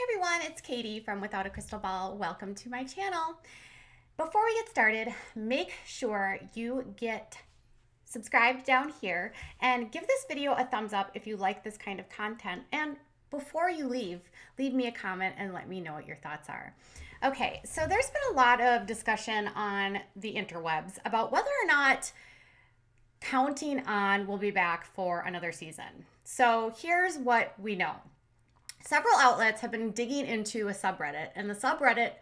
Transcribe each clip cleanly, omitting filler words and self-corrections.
Everyone, it's Katie from Without a Crystal Ball. Welcome to my channel. Before we get started, make sure you get subscribed down here and give this video a thumbs up if you like this kind of content. And before you leave me a comment and let me know what your thoughts are. Okay, so there's been a lot of discussion on the interwebs about whether or not Counting On will be back for another season. So here's what we know. Several outlets have been digging into a subreddit, and the subreddit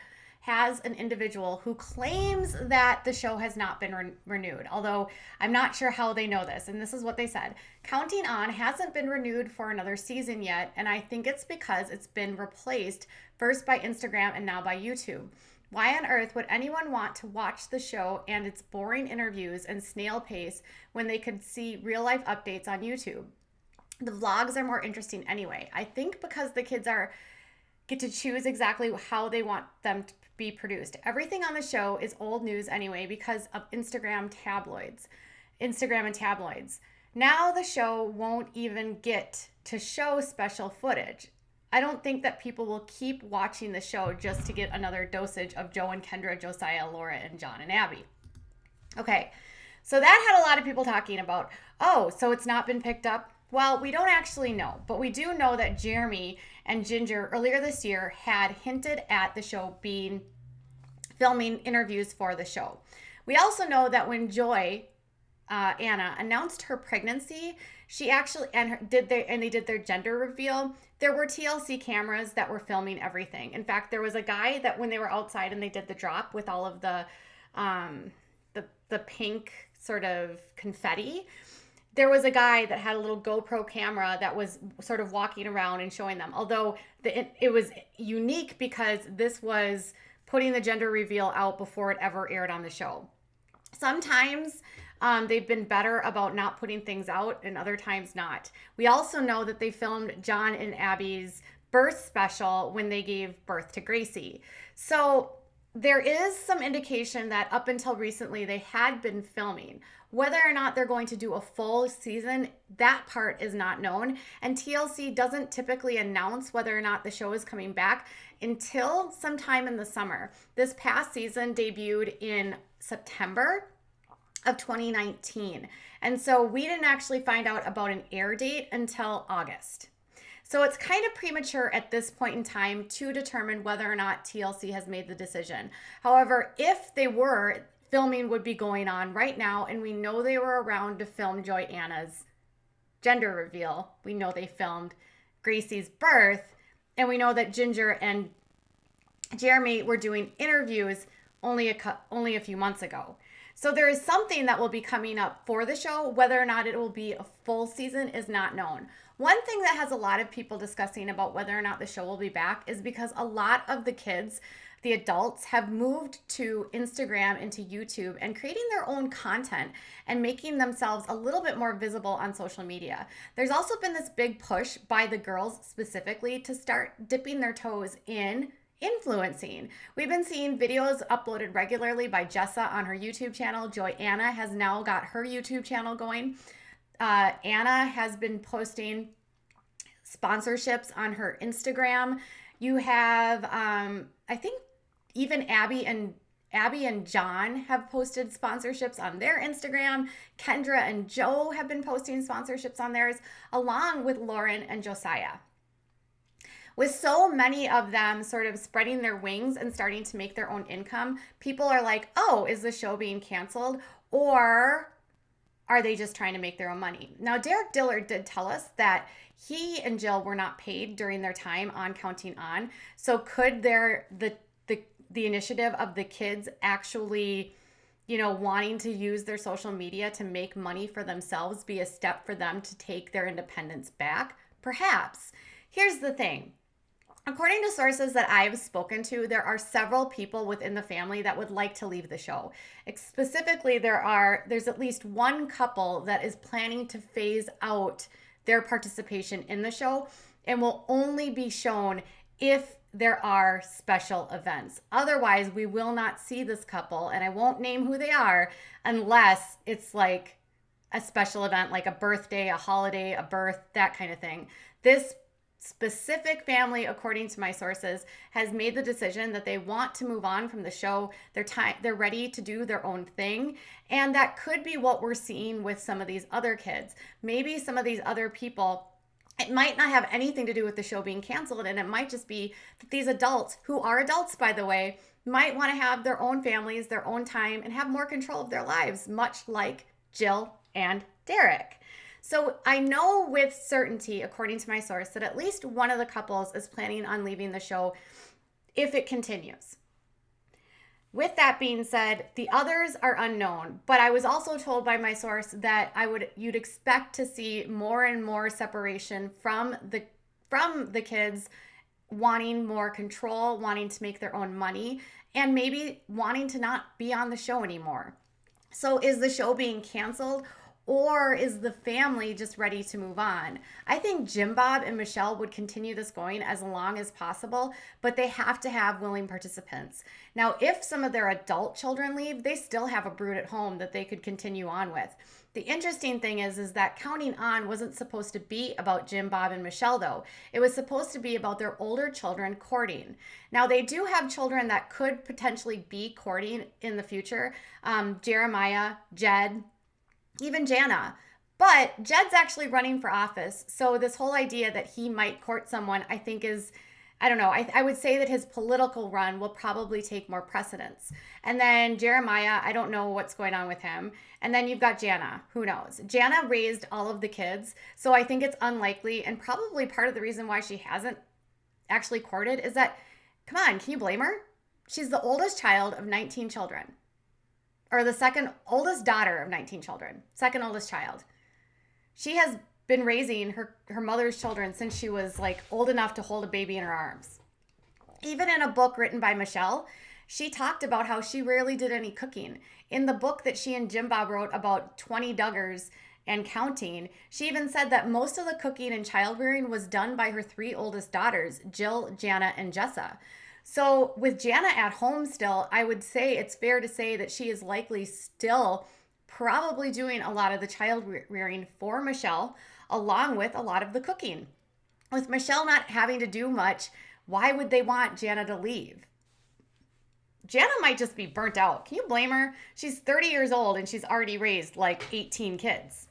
has an individual who claims that the show has not been renewed, although I'm not sure how they know this. And this is what they said. Counting On hasn't been renewed for another season yet, and I think it's because it's been replaced first by Instagram and now by YouTube. Why on earth would anyone want to watch the show and its boring interviews and snail pace when they could see real life updates on YouTube? The vlogs are more interesting anyway. I think because the kids get to choose exactly how they want them to be produced. Everything on the show is old news anyway because of Instagram and tabloids. Now the show won't even get to show special footage. I don't think that people will keep watching the show just to get another dosage of Joe and Kendra, Josiah, Laura, and John and Abby. Okay, so that had a lot of people talking about, oh, so it's not been picked up? Well, we don't actually know, but we do know that Jeremy and Ginger earlier this year had hinted at the show filming interviews for the show. We also know that when Anna announced her pregnancy, she actually they did their gender reveal. There were TLC cameras that were filming everything. In fact, there was a guy that when they were outside and they did the drop with all of the pink sort of confetti, there was a guy that had a little GoPro camera that was sort of walking around and showing them. Although it was unique because this was putting the gender reveal out before it ever aired on the show. Sometimes they've been better about not putting things out and other times not. We also know that they filmed John and Abby's birth special when they gave birth to Gracie. So there is some indication that up until recently they had been filming. Whether or not they're going to do a full season, that part is not known. And TLC doesn't typically announce whether or not the show is coming back until sometime in the summer. This past season debuted in September of 2019. And so we didn't actually find out about an air date until August. So it's kind of premature at this point in time to determine whether or not TLC has made the decision. However, if they were, filming would be going on right now, and we know they were around to film Anna's gender reveal. We know they filmed Gracie's birth, and we know that Ginger and Jeremy were doing interviews only a few months ago. So there is something that will be coming up for the show. Whether or not it will be a full season is not known. One thing that has a lot of people discussing about whether or not the show will be back is because a lot of the kids, the adults, have moved to Instagram and to YouTube and creating their own content and making themselves a little bit more visible on social media. There's also been this big push by the girls specifically to start dipping their toes in influencing. We've been seeing videos uploaded regularly by Jessa on her YouTube channel. Anna has now got her YouTube channel going. Anna has been posting sponsorships on her Instagram. You have, I think even Abby and John have posted sponsorships on their Instagram. Kendra and Joe have been posting sponsorships on theirs, along with Lauren and Josiah. With so many of them sort of spreading their wings and starting to make their own income, people are like, oh, is the show being canceled? Or are they just trying to make their own money? Now, Derek Dillard did tell us that he and Jill were not paid during their time on Counting On. So could the initiative of the kids actually, wanting to use their social media to make money for themselves be a step for them to take their independence back? Perhaps. Here's the thing. According to sources that I've spoken to, there are several people within the family that would like to leave the show. Specifically, there's at least one couple that is planning to phase out their participation in the show and will only be shown if there are special events. Otherwise, we will not see this couple, and I won't name who they are unless it's like a special event, like a birthday, a holiday, a birth, that kind of thing. This specific family, according to my sources, has made the decision that they want to move on from the show. They're ready to do their own thing. And that could be what we're seeing with some of these other kids. Maybe some of these other people, it might not have anything to do with the show being canceled, and it might just be that these adults, who are adults by the way, might want to have their own families, their own time, and have more control of their lives, much like Jill and Derek. So I know with certainty, according to my source, that at least one of the couples is planning on leaving the show if it continues. With that being said, the others are unknown, but I was also told by my source that you'd expect to see more and more separation from the kids wanting more control, wanting to make their own money, and maybe wanting to not be on the show anymore. So is the show being canceled, or is the family just ready to move on? I think Jim Bob and Michelle would continue this going as long as possible, but they have to have willing participants. Now, if some of their adult children leave, they still have a brood at home that they could continue on with. The interesting thing is that Counting On wasn't supposed to be about Jim, Bob, and Michelle, though. It was supposed to be about their older children courting. Now, they do have children that could potentially be courting in the future. Jeremiah, Jed, even Jana. But Jed's actually running for office. So this whole idea that he might court someone, I think is, I don't know, I would say that his political run will probably take more precedence. And then Jeremiah, I don't know what's going on with him. And then you've got Jana, who knows? Jana raised all of the kids, so I think it's unlikely, and probably part of the reason why she hasn't actually courted is that, come on, can you blame her? She's the oldest child of 19 children. Or the second oldest daughter of 19 children, second oldest child. She has been raising her mother's children since she was like old enough to hold a baby in her arms. Even in a book written by Michelle, she talked about how she rarely did any cooking. In the book that she and Jim Bob wrote about 20 Duggars and counting, she even said that most of the cooking and child rearing was done by her three oldest daughters, Jill, Jana, and Jessa. So with Jana at home still, I would say it's fair to say that she is likely still probably doing a lot of the child rearing for Michelle, along with a lot of the cooking. With Michelle not having to do much, why would they want Jana to leave? Jana might just be burnt out. Can you blame her? She's 30 years old and she's already raised like 18 kids.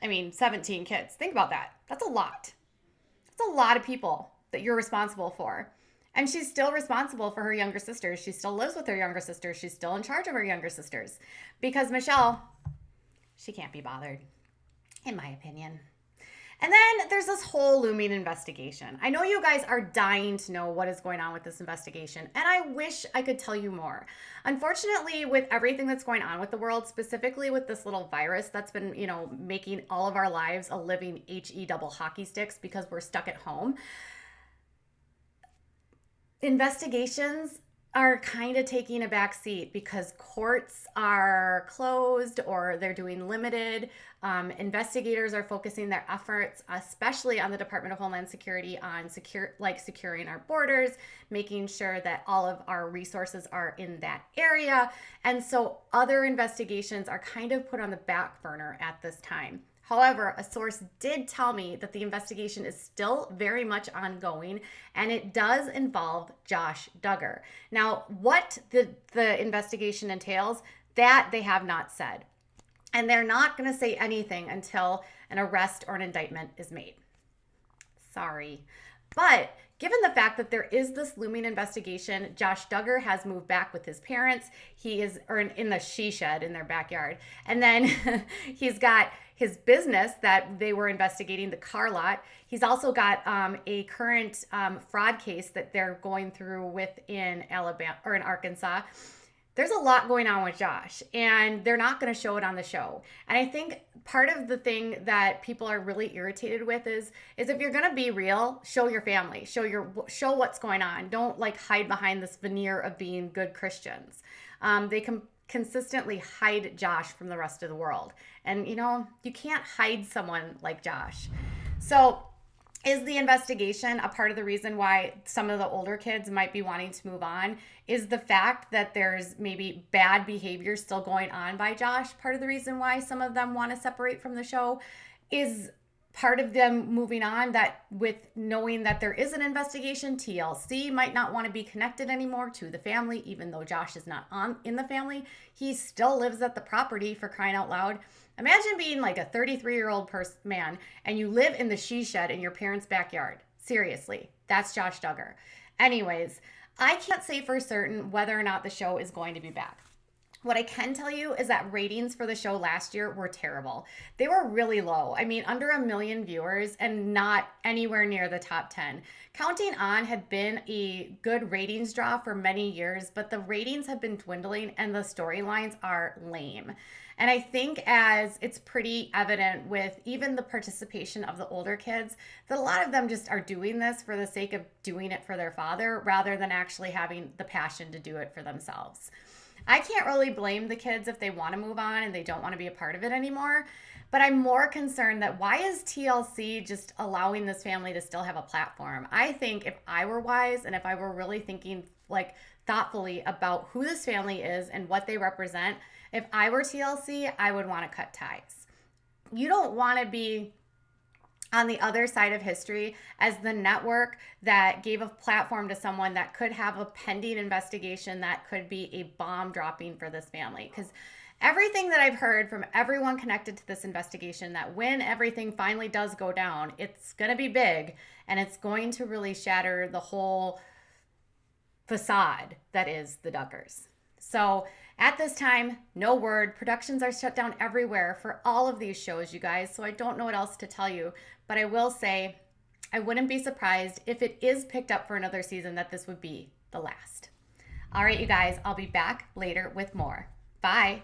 17 kids. Think about that. That's a lot. That's a lot of people that you're responsible for. And she's still responsible for her younger sisters. She still lives with her younger sisters. She's still in charge of her younger sisters. Because Michelle, she can't be bothered, in my opinion. And then there's this whole looming investigation. I know you guys are dying to know what is going on with this investigation, and I wish I could tell you more. Unfortunately, with everything that's going on with the world, specifically with this little virus that's been, making all of our lives a living HE double hockey sticks because we're stuck at home, investigations are kind of taking a back seat because courts are closed or they're doing limited. Investigators are focusing their efforts, especially on the Department of Homeland Security, on securing our borders, making sure that all of our resources are in that area. And so other investigations are kind of put on the back burner at this time. However, a source did tell me that the investigation is still very much ongoing, and it does involve Josh Duggar. Now, what the investigation entails, that they have not said. And they're not going to say anything until an arrest or an indictment is made. Sorry. But given the fact that there is this looming investigation, Josh Duggar has moved back with his parents. He is in the she shed in their backyard. And then he's got his business that they were investigating, the car lot. He's also got a current fraud case that they're going through in Alabama or in Arkansas. There's a lot going on with Josh, and they're not going to show it on the show. And I think part of the thing that people are really irritated with is if you're going to be real, show your family, show what's going on. Don't hide behind this veneer of being good Christians. They can consistently hide Josh from the rest of the world. And you can't hide someone like Josh. So is the investigation a part of the reason why some of the older kids might be wanting to move on? Is the fact that there's maybe bad behavior still going on by Josh part of the reason why some of them want to separate from the show? Is part of them moving on, that with knowing that there is an investigation, TLC might not want to be connected anymore to the family, even though Josh is not in the family. He still lives at the property, for crying out loud. Imagine being like a 33-year-old man and you live in the she shed in your parents' backyard. Seriously, that's Josh Duggar. Anyways, I can't say for certain whether or not the show is going to be back. What I can tell you is that ratings for the show last year were terrible. They were really low. I mean, under 1 million viewers and not anywhere near the top 10. Counting On had been a good ratings draw for many years, but the ratings have been dwindling and the storylines are lame. And I think, as it's pretty evident with even the participation of the older kids, that a lot of them just are doing this for the sake of doing it for their father rather than actually having the passion to do it for themselves. I can't really blame the kids if they want to move on and they don't want to be a part of it anymore. But I'm more concerned that why is TLC just allowing this family to still have a platform? I think if I were wise and if I were really thinking like thoughtfully about who this family is and what they represent, if I were TLC, I would want to cut ties. You don't want to be on the other side of history as the network that gave a platform to someone that could have a pending investigation that could be a bomb dropping for this family. Because everything that I've heard from everyone connected to this investigation, that when everything finally does go down, it's going to be big and it's going to really shatter the whole facade that is the Duggars. So at this time, no word. Productions are shut down everywhere for all of these shows, you guys. So I don't know what else to tell you. But I will say, I wouldn't be surprised if it is picked up for another season that this would be the last. All right, you guys, I'll be back later with more. Bye.